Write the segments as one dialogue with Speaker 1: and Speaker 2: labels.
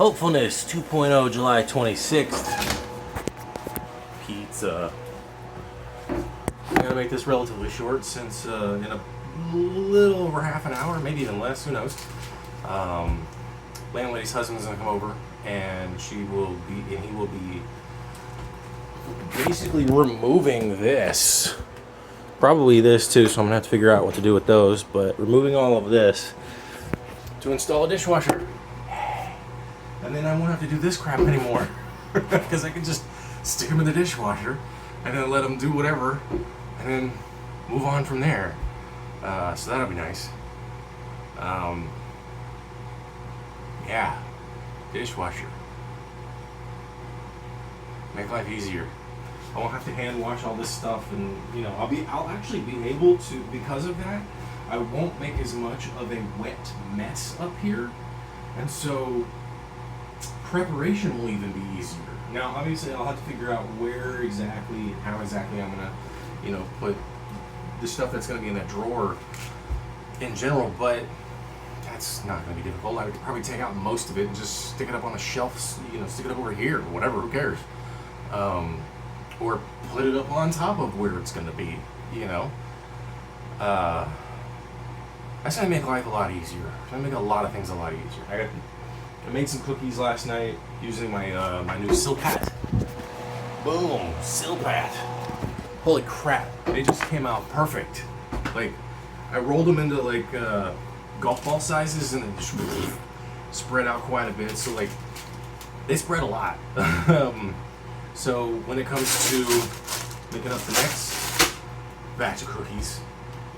Speaker 1: Hopefulness 2.0, July 26th. Pizza. I'm gonna make this relatively short since in a little over half an hour, maybe even less, who knows. Landlady's husband's gonna come over, and he will be basically removing this. Probably this too, so I'm gonna have to figure out what to do with those, but removing all of this to install a dishwasher. And then I won't have to do this crap anymore because I can just stick them in the dishwasher and then let them do whatever and then move on from there. So that'll be nice. Yeah, dishwasher. Make life easier. I won't have to hand wash all this stuff, and I'll actually be able to, because of that, I won't make as much of a wet mess up here, and so preparation will even be easier. Now, obviously, I'll have to figure out where exactly, how exactly I'm gonna, put the stuff that's gonna be in that drawer in general, but that's not gonna be difficult. I would probably take out most of it and just stick it up on the shelf, stick it up over here, or whatever, who cares? Or put it up on top of where it's gonna be, That's gonna make life a lot easier. It's gonna make a lot of things a lot easier. I made some cookies last night using my my new Silpat. Boom, Silpat. Holy crap, they just came out perfect. Like, I rolled them into like golf ball sizes and then just spread out quite a bit. So like, they spread a lot. So when it comes to making up the next batch of cookies,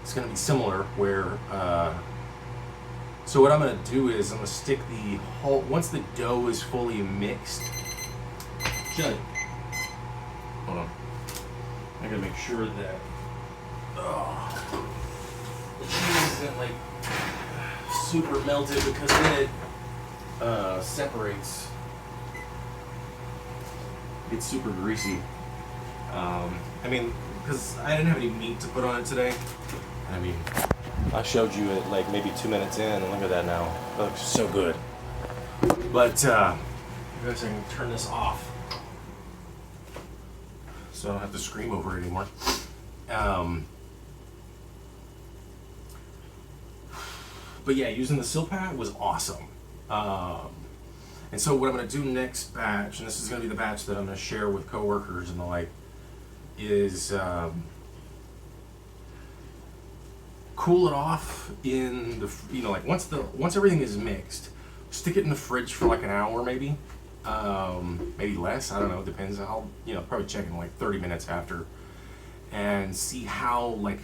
Speaker 1: it's going to be similar where, so what I'm going to do is I'm going to stick the whole, once the dough is fully mixed, hold on, I got to make sure that the cheese isn't like super melted, because then it separates. It's super greasy. Because I didn't have any meat to put on it today. I showed you it like maybe 2 minutes in, and look at that now. It looks so good. But I guess I can turn this off so I don't have to scream over it anymore. But yeah, using the Silpat was awesome. And so what I'm going to do next batch, and this is going to be the batch that I'm going to share with coworkers and the like, is cool it off in the, once everything is mixed, stick it in the fridge for like an hour maybe, maybe less, I don't know, it depends. I'll, probably check in like 30 minutes after and see how like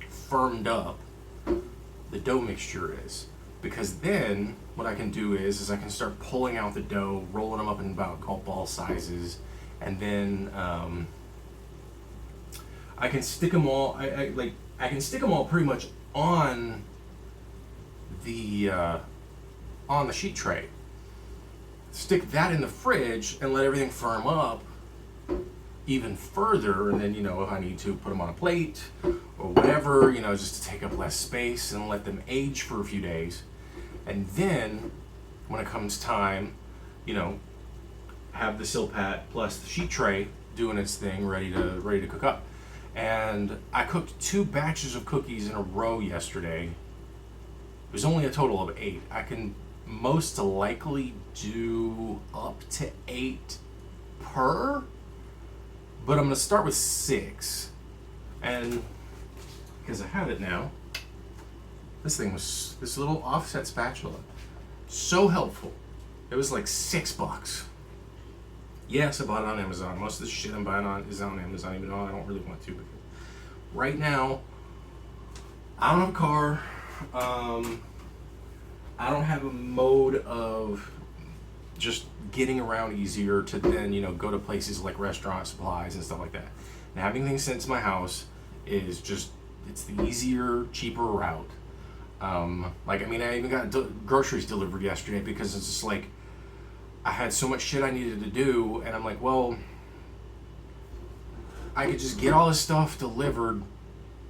Speaker 1: firmed up the dough mixture is. Because then what I can do is I can start pulling out the dough, rolling them up in about golf ball sizes, and then I can stick them all. I can stick them all pretty much on the sheet tray. Stick that in the fridge and let everything firm up even further, and then if I need to, put them on a plate or whatever, just to take up less space and let them age for a few days. And then, when it comes time, have the Silpat plus the sheet tray doing its thing, ready to cook up. And I cooked 2 batches of cookies in a row yesterday. It was only a total of 8. I can most likely do up to 8 per, but I'm gonna start with 6. And because I have it now, this little offset spatula, so helpful. It was like $6. Yes, I bought it on Amazon. Most of the shit I'm buying is on Amazon, even though I don't really want to. Because right now, I don't have a car. I don't have a mode of just getting around easier to then, go to places like restaurant supplies and stuff like that. And having things sent to my house is just, it's the easier, cheaper route. I even got groceries delivered yesterday because it's just like, I had so much shit I needed to do, and I'm like, well, I could just get all this stuff delivered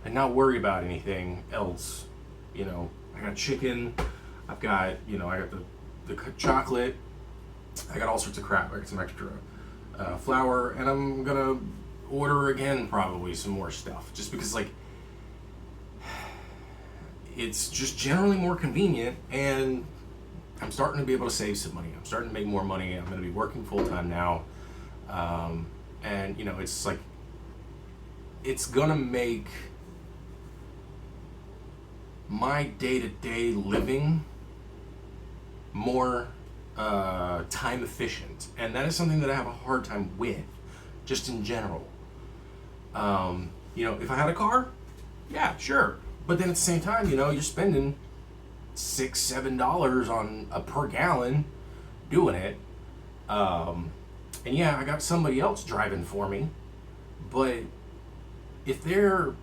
Speaker 1: and not worry about anything else. I got chicken, I've got, I got the chocolate, I got all sorts of crap. I got some extra flour, and I'm gonna order again probably some more stuff, just because like it's just generally more convenient, and I'm starting to be able to save some money. I'm starting to make more money. I'm gonna be working full time now, and you know, it's like it's gonna make my day-to-day living more time efficient, and that is something that I have a hard time with, just in general. You know, if I had a car, yeah, sure, but then at the same time, you know, you're spending $6-7 on a per gallon doing it, and yeah, I got somebody else driving for me, but if they're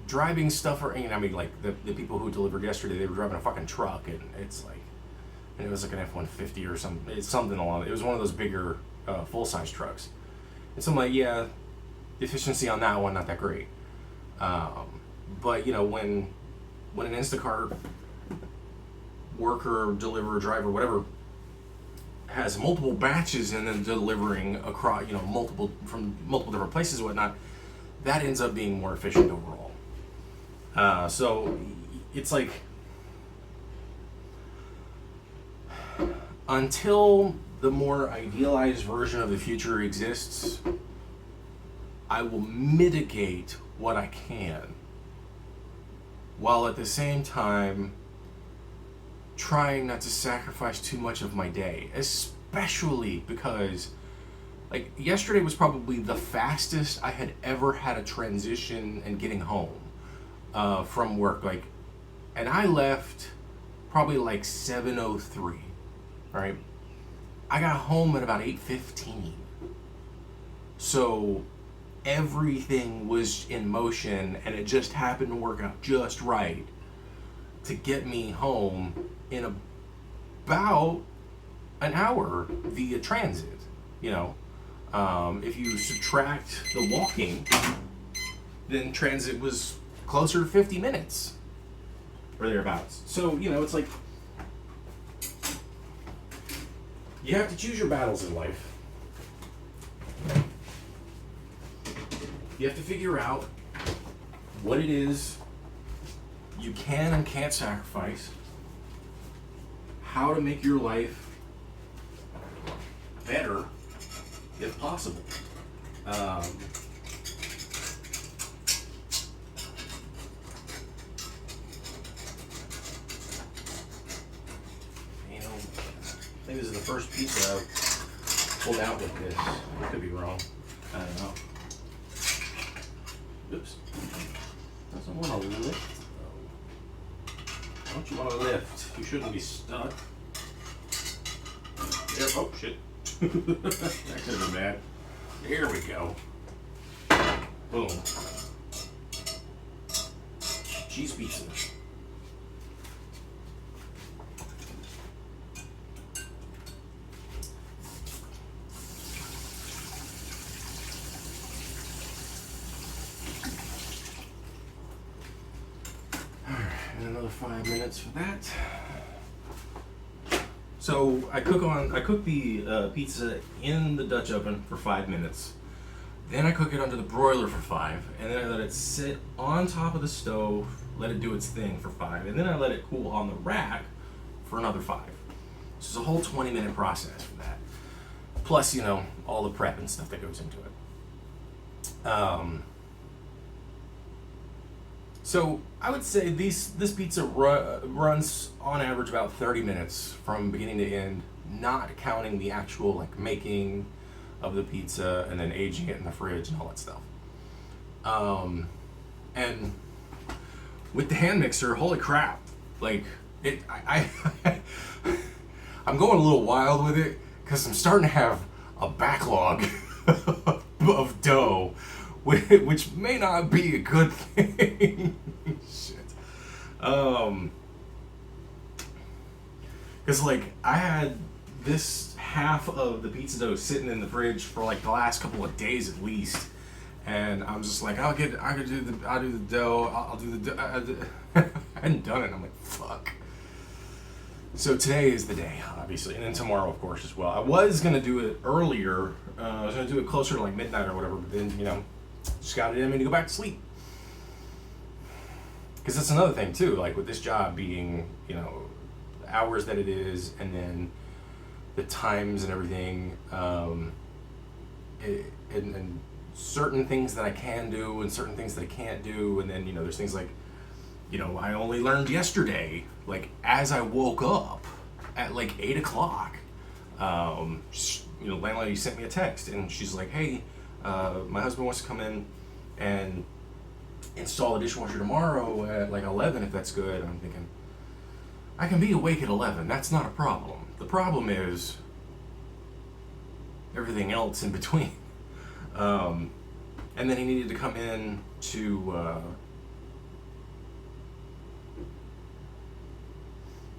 Speaker 1: driving stuff, or, you know, I mean, like the people who delivered yesterday, they were driving a fucking truck, and it's like, and it was like an F-150 or something. It's something along. It was one of those bigger full-size trucks, and so I'm like, yeah, the efficiency on that one not that great. But you know, when an Instacart worker, deliverer, driver, whatever, has multiple batches and then delivering across, you know, from multiple different places and whatnot, that ends up being more efficient overall. So it's like, until the more idealized version of the future exists, I will mitigate what I can, while at the same time trying not to sacrifice too much of my day, especially because like yesterday was probably the fastest I had ever had a transition and getting home from work. Like, and I left probably like 7:03. Right, I got home at about 8:15. So everything was in motion, and it just happened to work out just right to get me home in about an hour via transit. You know, if you subtract the walking, then transit was closer to 50 minutes or thereabouts. So, you know, it's like, you have to choose your battles in life. You have to figure out what it is you can and can't sacrifice, how to make your life better if possible. I think this is the first pizza I've pulled out with this. I could be wrong. I don't know. Oops. Doesn't want to lift, though. Don't you want to lift? You shouldn't be stuck. There. Oh, shit. That could have been bad. There we go. Boom. Cheese pizza. Another 5 minutes for that. So I cook the pizza in the Dutch oven for 5 minutes. Then I cook it under the broiler for 5, and then I let it sit on top of the stove, let it do its thing for 5, and then I let it cool on the rack for another 5. So it's a whole 20-minute process for that. Plus, you know, all the prep and stuff that goes into it. So I would say this pizza runs on average about 30 minutes from beginning to end, not counting the actual like making of the pizza and then aging it in the fridge and all that stuff. And with the hand mixer, holy crap! Like I'm going a little wild with it because I'm starting to have a backlog of dough, which may not be a good thing. Shit. Because like I had this half of the pizza dough sitting in the fridge for like the last couple of days at least, and I'm just like, I'll do the dough. I'll do the dough. I hadn't done it. And I'm like, fuck. So today is the day, obviously, and then tomorrow, of course, as well. I was gonna do it earlier. I was gonna do it closer to like midnight or whatever, but then just got it in me to go back to sleep. Because that's another thing too. Like with this job being, the hours that it is, and then the times and everything, and certain things that I can do and certain things that I can't do, and then there's things like, I only learned yesterday, like as I woke up at like 8 o'clock. Landlady sent me a text, and she's like, "Hey, my husband wants to come in and install a dishwasher tomorrow at like 11, if that's good." I'm thinking, I can be awake at 11. That's not a problem. The problem is everything else in between. And then he needed to come in to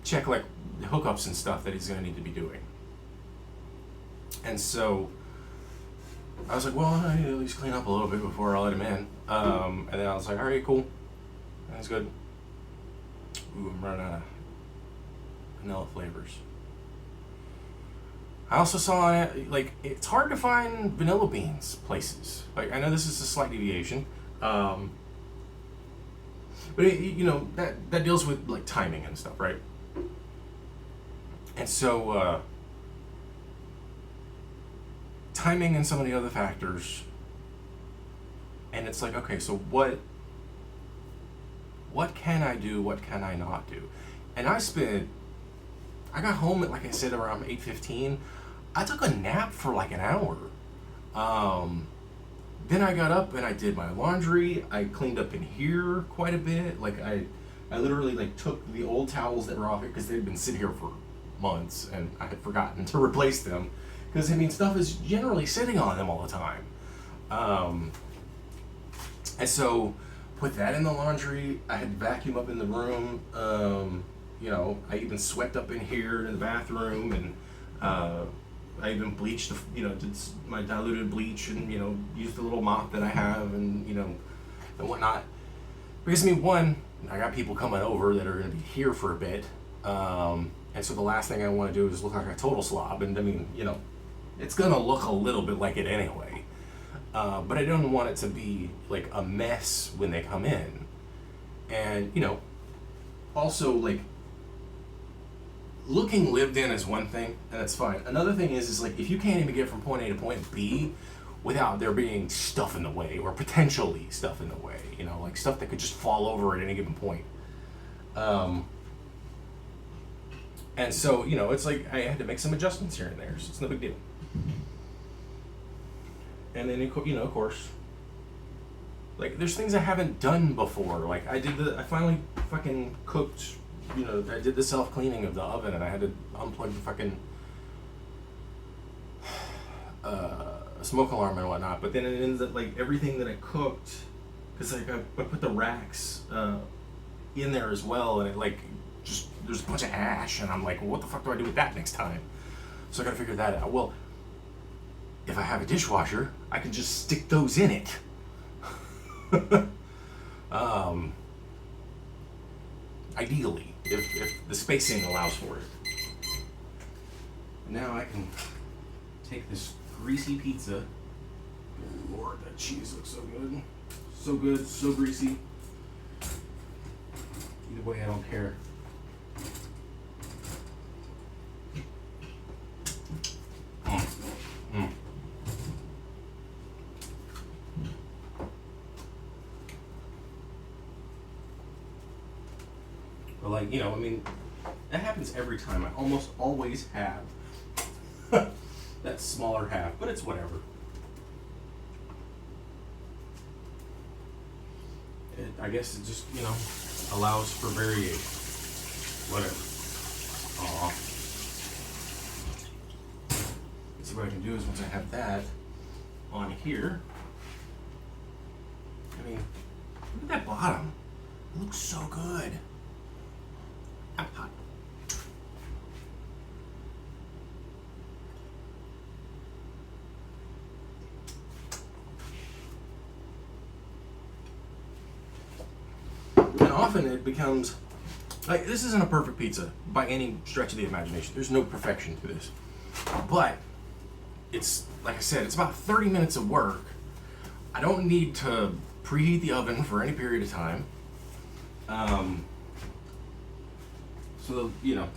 Speaker 1: check like the hookups and stuff that he's going to need to be doing. And so I was like, well, I need to at least clean up a little bit before I let him in. And then I was like, all right, cool. That's good. Ooh, I'm running out of vanilla flavors. I also saw, like, it's hard to find vanilla beans places. Like, I know this is a slight deviation. But, that deals with, like, timing and stuff, right? And so, timing and some of the other factors, and it's like, okay, so what can I do, what can I not do? And I got home at, like I said, around 8:15. I took a nap for like an hour. Then I got up and I did my laundry. I cleaned up in here quite a bit. Like I literally like took the old towels that were off it because they'd been sitting here for months and I had forgotten to replace them. Because stuff is generally sitting on them all the time. And so put that in the laundry. I had vacuum up in the room. I even swept up in here in the bathroom, and I even bleached, did my diluted bleach, and used the little mop that I have, and and whatnot. Because one, I got people coming over that are going to be here for a bit, and so the last thing I want to do is look like a total slob, and it's going to look a little bit like it anyway. But I don't want it to be like a mess when they come in. And, also like looking lived in is one thing, and that's fine. Another thing is like if you can't even get from point A to point B without there being stuff in the way, or potentially stuff in the way, like stuff that could just fall over at any given point. And so, it's like I had to make some adjustments here and there, so it's no big deal. And then, of course, like there's things I haven't done before. Like I finally fucking cooked, I did the self-cleaning of the oven, and I had to unplug the fucking smoke alarm and whatnot. But then it ends up like everything that I cooked, because like I put the racks in there as well, and it like just there's a bunch of ash, and I'm like, well, what the fuck do I do with that next time? So I gotta figure that out. Well, if I have a dishwasher, I can just stick those in it. Ideally, if the spacing allows for it. Now I can take this greasy pizza. Oh Lord, that cheese looks so good. So good, so greasy. Either way, I don't care. But like, that happens every time. I almost always have that smaller half, but it's whatever. I guess it just, allows for variation. Whatever. Aw. So what I can do is once I have that on here, look at that bottom. It looks so good. I'm hot. And often it becomes Like, this isn't a perfect pizza by any stretch of the imagination. There's no perfection to this. But it's, like I said, it's about 30 minutes of work. I don't need to preheat the oven for any period of time. So, you know,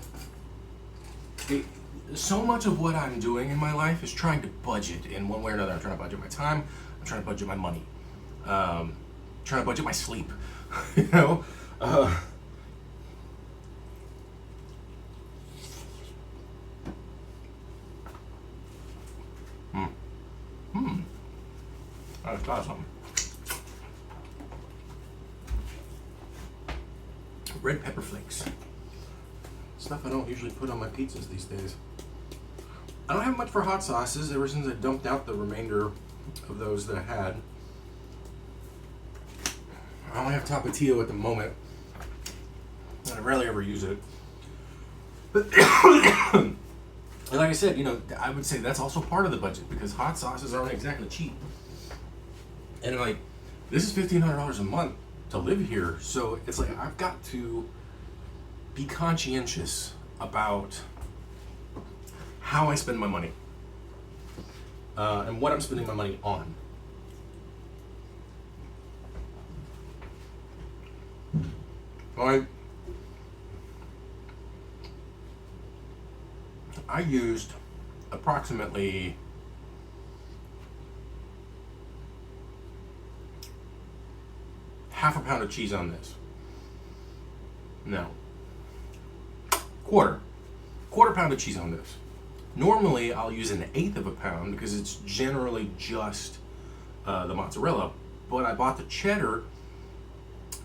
Speaker 1: so much of what I'm doing in my life is trying to budget in one way or another. I'm trying to budget my time. I'm trying to budget my money. Trying to budget my sleep. You know? That's awesome. Red pepper flakes. Stuff I don't usually put on my pizzas these days. I don't have much for hot sauces ever since I dumped out the remainder of those that I had. I only have Tapatio at the moment, and I rarely ever use it. But and like I said, you know, I would say that's also part of the budget because hot sauces aren't exactly cheap. And like, this is $1,500 a month to live here, so it's like I've got to be conscientious about how I spend my money and what I'm spending my money on. I used approximately half a pound of cheese on this. No. Quarter pound of cheese on this. Normally I'll use 1/8 of a pound because it's generally just the mozzarella, but I bought the cheddar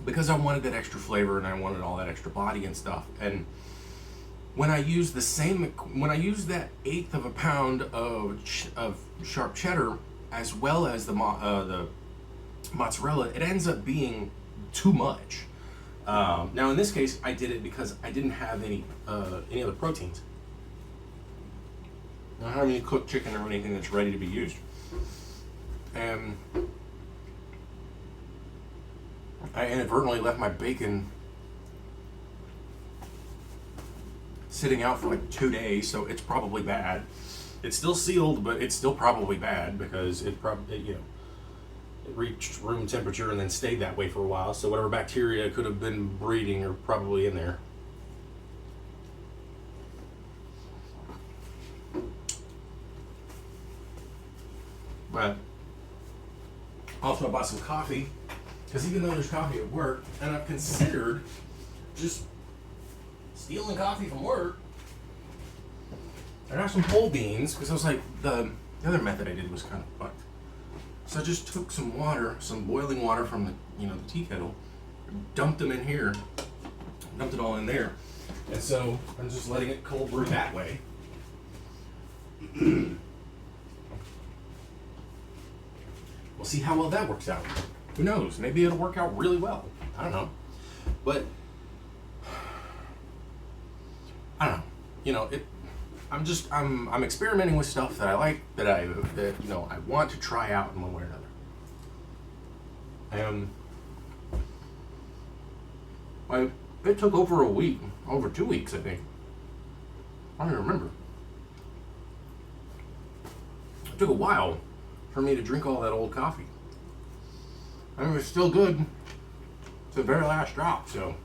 Speaker 1: because I wanted that extra flavor and I wanted all that extra body and stuff. And when I use that 1/8 of a pound of sharp cheddar as well as the mozzarella, it ends up being too much. Now in this case, I did it because I didn't have any other proteins. I don't have any cooked chicken or anything that's ready to be used. And I inadvertently left my bacon sitting out for like 2 days, so it's probably bad. It's still sealed, but it's still probably bad because it reached room temperature and then stayed that way for a while. So whatever bacteria could have been breeding are probably in there. But also I bought some coffee because even though there's coffee at work, and I've considered just stealing coffee from work. I got some whole beans because I was like, the other method I did was kind of fucked. So I just took some water, some boiling water from the tea kettle, dumped them in here, dumped it all in there, and so I'm just letting it cold brew that way. We'll see how well that works out. Who knows? Maybe it'll work out really well. I don't know, but I don't know. I'm experimenting with stuff that I like, that I want to try out in one way or another. It took over a week, over 2 weeks, I think. I don't even remember. It took a while for me to drink all that old coffee. I mean, it was still good to the very last drop, so.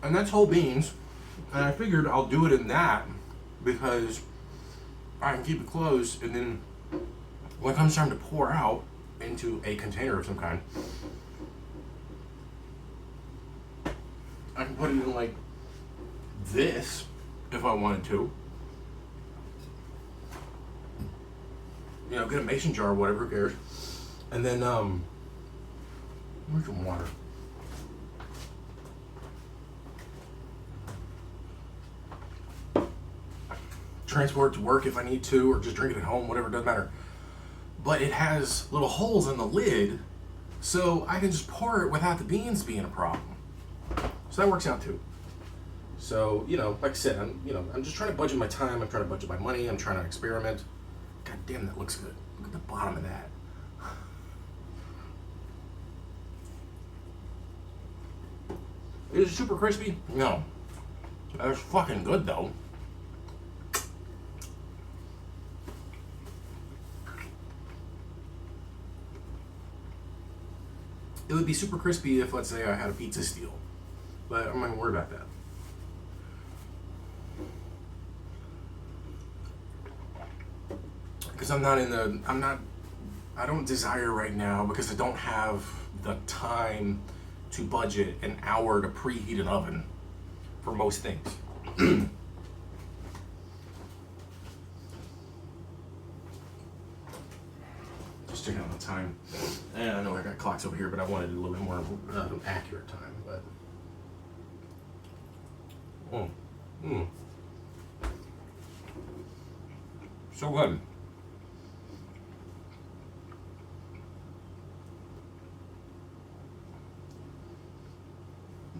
Speaker 1: And that's whole beans, and I figured I'll do it in that because I can keep it closed, and then when it comes time to pour out into a container of some kind, I can put it in like this if I wanted to. Get a mason jar or whatever, who cares? And then, where's some water? Transport it to work if I need to, or just drink it at home, whatever, doesn't matter. But it has little holes in the lid, so I can just pour it without the beans being a problem. So that works out too. So, like I said, I'm just trying to budget my time, I'm trying to budget my money, I'm trying to experiment. God damn, that looks good. Look at the bottom of that. Is it super crispy? No. That's fucking good though. It would be super crispy if, let's say, I had a pizza steel. But I'm not gonna worry about that. Because I don't desire right now, because I don't have the time to budget an hour to preheat an oven for most things. Just checking out the time. And I know I got clocks over here, but I wanted a little bit more accurate time. But so good.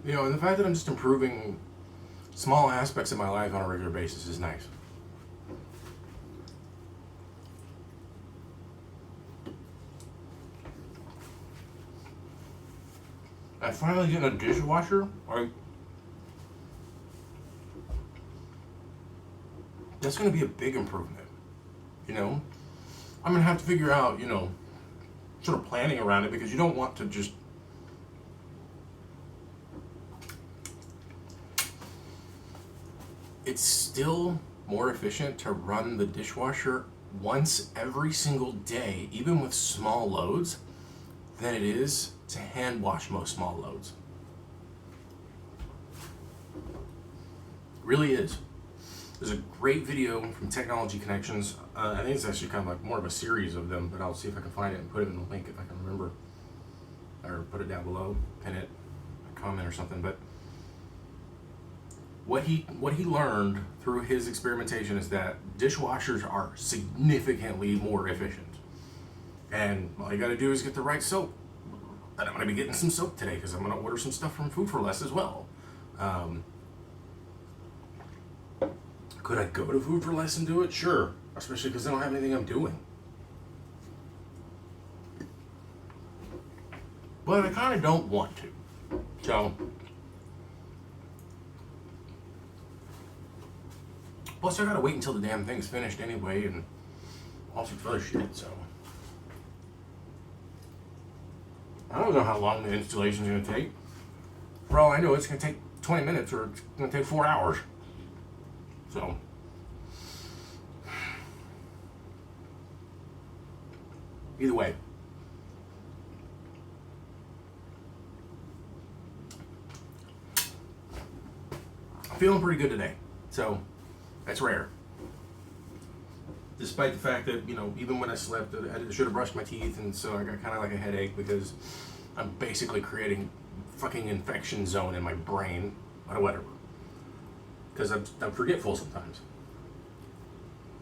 Speaker 1: You know, and the fact that I'm just improving small aspects of my life on a regular basis is nice. I finally getting a dishwasher. That's going to be a big improvement. You know, I'm going to have to figure out, you know, sort of planning around it, because you don't want to just it's still more efficient to run the dishwasher once every single day, even with small loads, than it is to hand wash most small loads. It really is. There's a great video from Technology Connections. I think it's actually kind of like more of a series of them, but I'll see if I can find it and put it in the link if I can remember. Or put it down below, pin it, a comment or something. But what he learned through his experimentation is that dishwashers are significantly more efficient. And all you gotta do is get the right soap. And I'm gonna be getting some soap today because I'm gonna order some stuff from Food for Less as well. Could I go to Food for Less and do it? Sure, especially because I don't have anything I'm doing. But I kind of don't want to. So, plus I gotta wait until the damn thing's finished anyway, and all sorts of other shit, so. I don't know how long the installation's gonna take. For all I know, it's gonna take 20 minutes or it's gonna take 4 hours. So. Either way. I'm feeling pretty good today. So, that's rare. Despite the fact that, you know, even when I slept, I should have brushed my teeth, and so I got kind of like a headache because I'm basically creating fucking infection zone in my brain, or whatever. Because I'm forgetful sometimes.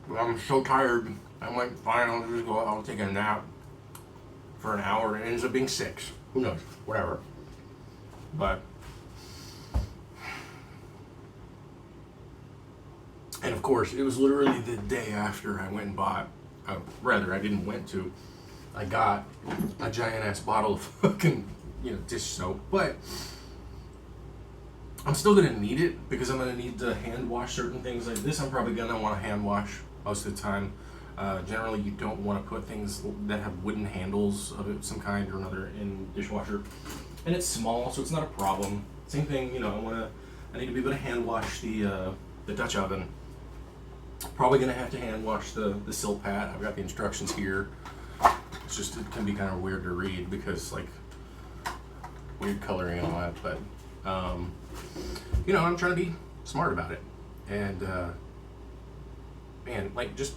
Speaker 1: But I'm so tired, I'm like, fine, I'll just go, I'll take a nap for an hour, and it ends up being 6. Who knows? Whatever. But, and of course, it was literally the day after I went and bought, I got a giant ass bottle of fucking, you know, dish soap. But I'm still gonna need it because I'm gonna need to hand wash certain things like this. I'm probably gonna want to hand wash most of the time. Generally, you don't want to put things that have wooden handles of some kind or another in dishwasher. And it's small, so it's not a problem. Same thing, you know, I need to be able to hand wash the Dutch oven. Probably gonna have to hand wash the silt pat. I've got the instructions here. It's just, it can be kind of weird to read because like weird coloring and all that, but you know, I'm trying to be smart about it. And man, like just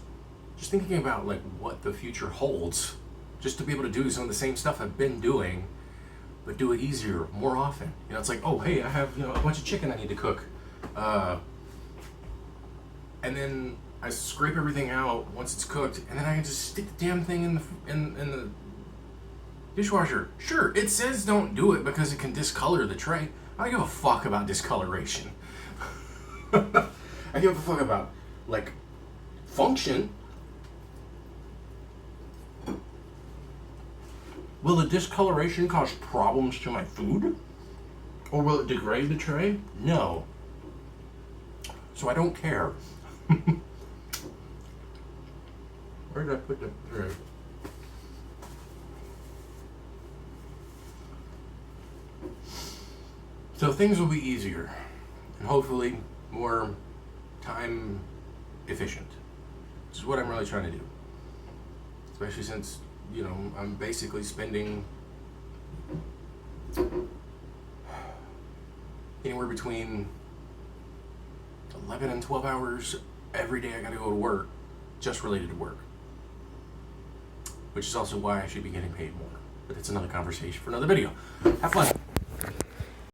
Speaker 1: thinking about like what the future holds, just to be able to do some of the same stuff I've been doing, but do it easier, more often. You know, it's like, oh hey, I have, you know, a bunch of chicken I need to cook. And then I scrape everything out once it's cooked, and then I can just stick the damn thing in the dishwasher. Sure, it says don't do it because it can discolor the tray. I don't give a fuck about discoloration. I give a fuck about, like, function. Will the discoloration cause problems to my food?
Speaker 2: Or will it degrade the tray?
Speaker 1: No. So I don't care. Where did I put the tray? So things will be easier and hopefully more time efficient. Which is what I'm really trying to do. Especially since, I'm basically spending anywhere between 11 and 12 hours every day I gotta go to work, just related to work. Which is also why I should be getting paid more. But it's another conversation for another video. Have fun.